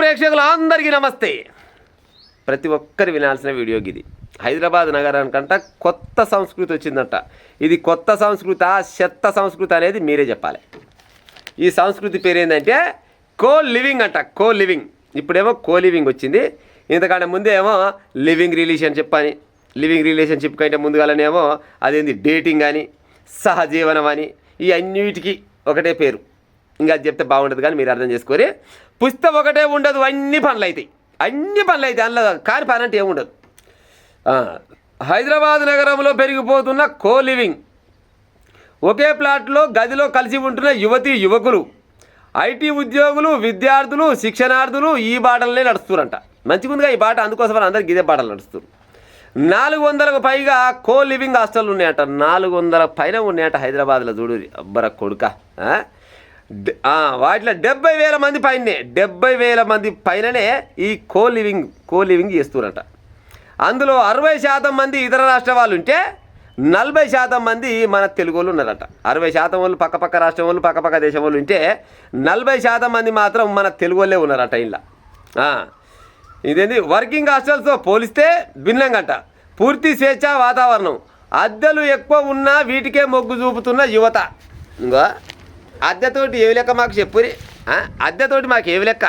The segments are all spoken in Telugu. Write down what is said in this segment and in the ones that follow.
ప్రేక్షకులందరికీ నమస్తే. ప్రతి ఒక్కరు వినాల్సిన వీడియో ఇది. హైదరాబాద్ నగరానికంట కొత్త సంస్కృతి వచ్చిందంట. ఇది కొత్త సంస్కృతి చెత్త సంస్కృతి అనేది మీరే చెప్పాలి. ఈ సంస్కృతి పేరు ఏంటంటే కో లివింగ్ అంట. Co living. ఇప్పుడేమో కో లివింగ్ వచ్చింది. ఇంతకంటే ముందే ఏమో లివింగ్ రిలేషన్షిప్ అని, లివింగ్ రిలేషన్షిప్ కంటే ముందుగానేమో అదేంది డేటింగ్ అని, సహజీవనం అని, ఈ అన్నిటికీ ఒకటే పేరు. ఇంకా అది చెప్తే బాగుండదు కానీ మీరు అర్థం చేసుకోరి. పుస్తకం ఒకటే ఉండదు, అన్ని పనులు అవుతాయి. అందులో కాని పని అంటే ఏముండదు. హైదరాబాద్ నగరంలో పెరిగిపోతున్న కో లివింగ్. ఒకే ప్లాట్లో గదిలో కలిసి ఉంటున్న యువతీ యువకులు, ఐటీ ఉద్యోగులు, విద్యార్థులు, శిక్షణార్థులు ఈ బాటలనే నడుస్తురంట. మంచిగుందిగా ఈ బాట, అందుకోసం అందరికి ఇదే బాటలు నడుస్తారు. 400కు పైగా కో లివింగ్ హాస్టల్ ఉన్నాయంట. 400 పైన ఉన్నాయంట హైదరాబాద్లో. చూడు అబ్బర కొడుక. వాటిలో 70,000 మంది పైనే, 70,000 మంది పైననే ఈ కో లివింగ్ చేస్తున్నారంట. అందులో 60% మంది ఇతర రాష్ట్ర వాళ్ళు ఉంటే 40% మంది మన తెలుగు వాళ్ళు ఉన్నారట. 60% వాళ్ళు పక్క రాష్ట్రం వాళ్ళు, పక్క దేశం వాళ్ళు ఉంటే 40% మంది మాత్రం మన తెలుగు వాళ్ళే ఉన్నారట. ఇలా ఇదేంటి వర్కింగ్ హాస్టల్స్తో పోలిస్తే భిన్నంగా అంట. పూర్తి స్వేచ్ఛ వాతావరణం, అద్దెలు ఎక్కువ ఉన్నా వీటికే మొగ్గు చూపుతున్న యువత. ఇంకా అద్దెతోటి ఏవి లెక్క మాకు చెప్పురి. అద్దెతోటి మాకు ఏవి లెక్క?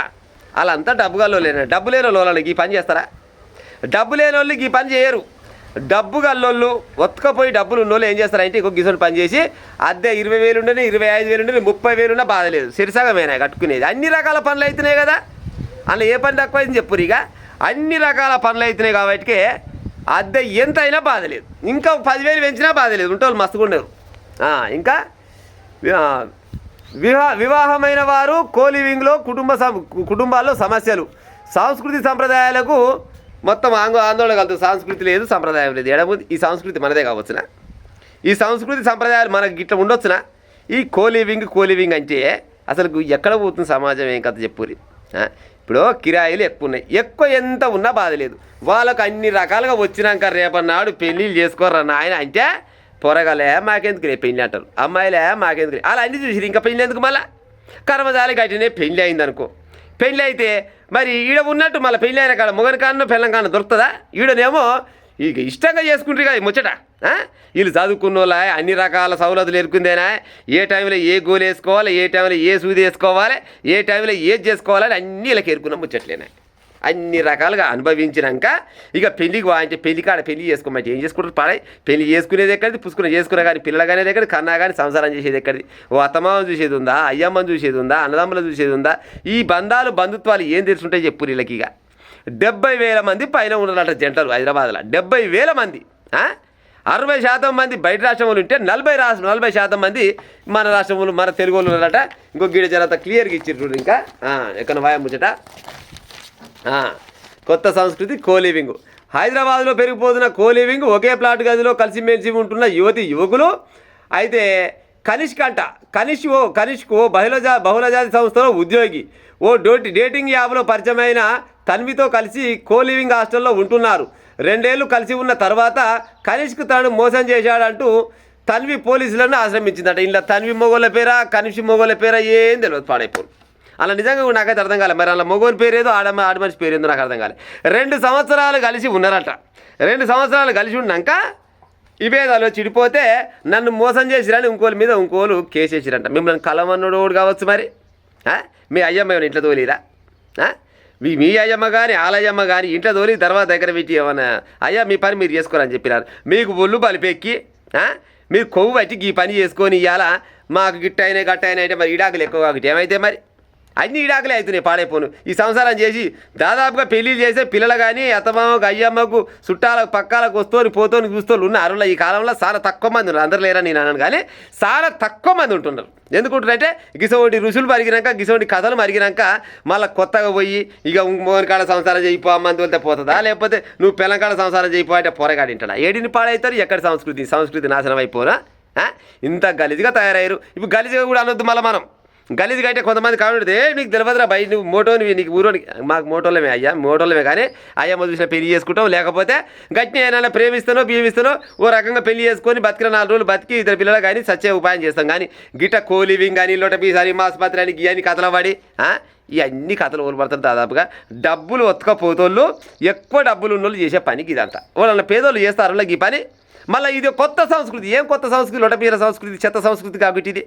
వాళ్ళంతా డబ్బుగాల్లో లేనా? డబ్బు లేని వాళ్ళకి ఈ పని చేస్తారా? డబ్బు లేని వాళ్ళకి ఈ పని చేయరు. డబ్బు గల్లోళ్ళు ఒత్తుకపోయి డబ్బులు ఉన్నోళ్ళు ఏం చేస్తారంటే ఇంకొక గిసోని పని చేసి అద్దె 20,000 ఉండని, 25,000 ఉండని, 30,000 ఉన్నా బాధ లేదు, సిరిసగమేనా కట్టుకునేది. అన్ని రకాల పనులు అవుతున్నాయి కదా. అందులో ఏ పని తక్కువ అయింది చెప్పురు. ఇక అన్ని రకాల పనులు అవుతున్నాయి కాబట్టి అద్దె ఎంత అయినా బాధ లేదు. ఇంకా 10,000 పెంచినా బాధ లేదు, ఉంటే వాళ్ళు మస్తుగా ఉండరు. ఇంకా వివాహమైన వారు కో లివింగ్లో కుటుంబాల్లో సమస్యలు, సంస్కృతి సంప్రదాయాలకు మొత్తం ఆందోళన కలుగుతుంది. సంస్కృతి లేదు, సంప్రదాయం లేదు. ఎడబోది ఈ సంస్కృతి మనదే కావచ్చునా? ఈ సంస్కృతి సంప్రదాయాలు మనకి ఇట్లా ఉండొచ్చునా? ఈ కో లివింగ్ అంటే అసలు ఎక్కడ పోతుంది సమాజం? ఏం కథ చెప్పురి. ఇప్పుడు కిరాయిలు ఎక్కువ ఉన్నాయి. ఎక్కువ ఎంత ఉన్నా బాధ లేదు. వాళ్ళకు అన్ని రకాలుగా వచ్చినాక రేపన్నాడు పెళ్ళిళ్ళు చేసుకోరా నాయన అంటే పొరగలే మాకెందుకు రే పెళ్ళి అంటారు, అమ్మాయిలే మాకెందుకు రే. అలా అన్నీ చూసి ఇంకా పెళ్ళి ఎందుకు? మళ్ళీ కర్మజాలి గట్టినే పెళ్ళి అయిందనుకో. పెళ్ళి అయితే మరి ఈడ ఉన్నట్టు మళ్ళీ పెళ్ళి అయిన కాడ మొగని కాడనో పెళ్ళం కాడనో దొరుకుతుందా? ఈడనేమో ఇక ఇష్టంగా చేసుకుంటారు కదా ముచ్చట. వీళ్ళు చదువుకున్న వాళ్ళ అన్ని రకాల సౌలతులు ఎరుకుందేనా, ఏ టైంలో ఏ గోలు వేసుకోవాలి, ఏ టైంలో ఏ సూది వేసుకోవాలి, ఏ టైంలో ఏది చేసుకోవాలని అన్నీ వీళ్ళకి ఎరుకున్న ముచ్చట్లేనా. అన్ని రకాలుగా అనుభవించినాక ఇక పెళ్ళికి అంటే పెళ్లి కాడ పెళ్లి చేసుకోమంటే ఏం చేసుకుంటారు? పాడాయి. పెళ్లి చేసుకునేది ఎక్కడిది? చేసుకునే కానీ పిల్లలు కానీ ఎక్కడి, కన్నా కానీ సంసారం చేసేది ఎక్కడిది? ఓ అత్తమామను చూసేది ఉందా, అయ్యమ్మని చూసేది ఉందా, అన్నదమ్ములు చూసేది ఉందా? ఈ బంధాలు బంధుత్వాలు ఏం తెలుసుంటాయి చెప్పు వీళ్ళకి. ఇక 70,000 మంది పైన ఉన్నారంట జంటలు హైదరాబాద్లో. 70,000 మంది. 60% మంది బయట రాష్ట్రం వాళ్ళు ఉంటే 40% మంది మన రాష్ట్రం వాళ్ళు, మన తెలుగు వాళ్ళు ఉన్నారట. ఇంకో గీడ జరంతా క్లియర్గా ఇచ్చారు. ఇంకా ఎక్కడ వాయం ముచ్చట. కొత్త సంస్కృతి కో లివింగ్. హైదరాబాద్లో పెరిగిపోతున్న కో లివింగ్. ఒకే ప్లాట్ గదిలో కలిసిమెలిసి ఉంటున్న యువతి యువకులు. అయితే కనిష్క్ ఓ బహుళజాతి సంస్థలో ఉద్యోగి. ఓ డేటింగ్ యాప్లో పరిచయమైన తన్వితో కలిసి కో లివింగ్ హాస్టల్లో ఉంటున్నారు. 2 ఏళ్ళు కలిసి ఉన్న తర్వాత కనిష్క్ తనను మోసం చేశాడంటూ తన్వి పోలీసులను ఆశ్రమించిందట. ఇలా తన్వి మొగోళ్ళ పేరా, కనిష్క్ మొగోళ్ళ పేరా ఏం తెలియదు. పాడైపోను. అలా నిజంగా నాకైతే అర్థం కాలేదు. మరి అలా మొగోని పేరేదో ఆడమనిషి పేరేందో నాకు అర్థం కాలేదు. 2 సంవత్సరాలు కలిసి ఉన్నారట. 2 సంవత్సరాలు కలిసి ఉన్నాక విభేదాలు చిడిపోతే నన్ను మోసం చేసిరని ఇంకోళ్ళు కేసు వేసిరంట. మిమ్మల్ని కలమన్నోడు కావచ్చు. మరి మీ అయ్యమ్మ ఏమైనా ఇంట్లో తోలిరా? మీ అయ్యమ్మ కానీ ఆలయ్యమ్మ కానీ ఇంట్లో తోలి తర్వాత దగ్గర పెట్టి ఏమన్నా అయ్యా మీ పని మీరు చేసుకోరని చెప్పినారు. మీకు ఒళ్ళు బలిపెక్కి మీరు కొవ్వు పట్టి ఈ పని చేసుకొని ఇవాళ మాకు గిట్టయినా గట్టయినా అంటే మరి ఇడాకులు ఎక్కువ కాబట్టి ఏమైతే మరి అన్ని ఇడాకులే అవుతున్నాయి. పాడైపోను. ఈ సంసారం చేసి దాదాపుగా పెళ్ళిళ్ళు చేసే పిల్లలు కానీ అత్తమామకు అయ్యమ్మకు చుట్టాలకు పక్కాలకు వస్తూని పోతూని చూస్తూని ఉన్నారు. ఈ కాలంలో చాలా తక్కువ మంది ఉన్నారు. అందరు లేరని నేను అన్నాను కానీ చాలా తక్కువ మంది ఉంటున్నారు. ఎందుకుంటారంటే గిసోటి రుసులు మరిగినాక, గిసోటి కథలు మరిగినాక మళ్ళీ కొత్తగా పోయి ఇక మోహన్ కాడ సంసారం చేయిపో మంది వెళ్తే పోతుందా? లేకపోతే నువ్వు పిల్లకాడ సంసారం చేయిపో అంటే పొరగాడింటాడా? ఏడిని పాడవుతారు. ఎక్కడి సంస్కృతి నాశనం అయిపోనా? ఇంత గలీజ్గా తయారయ్యారు. ఇప్పుడు గలీజ్గా కూడా అనొద్దు. మళ్ళీ మనం గలీజ్ కంటే కొంతమంది కామెంట్ మీకు తెలియదురా బయట నువ్వు మోటోని నీకు ఊరోని మాకు మోటోలమే అయ్యా మోటోలమే కానీ అయ్యా మొదలు పెళ్లి చేసుకుంటాం లేకపోతే గట్టిని ఏమైనా ప్రేమిస్తానో బియ్యమిస్తానో ఓ రకంగా పెళ్లి చేసుకొని బతికిన 4 రోజులు బతికి ఇద్దరు పిల్లలు కానీ సచ్చే ఉపాయం చేస్తాం కానీ గిట్ట కోలివింగ్ కానీ లోట పీసారి మాసుపత్రి అని గియని కథలు పడి ఇవన్నీ కథలు ఊరు పడతారు దాదాపుగా డబ్బులు ఒతకపోతోళ్ళు ఎక్కువ డబ్బులు ఉన్నోళ్ళు చేసే పనికి ఇదంతా వాళ్ళ పేదోళ్ళు చేస్తారు ఈ పని మళ్ళీ ఇది కొత్త సంస్కృతి ఏం కొత్త సంస్కృతి లోటపీర సంస్కృతి చెత్త సంస్కృతి కాబట్టి ఇది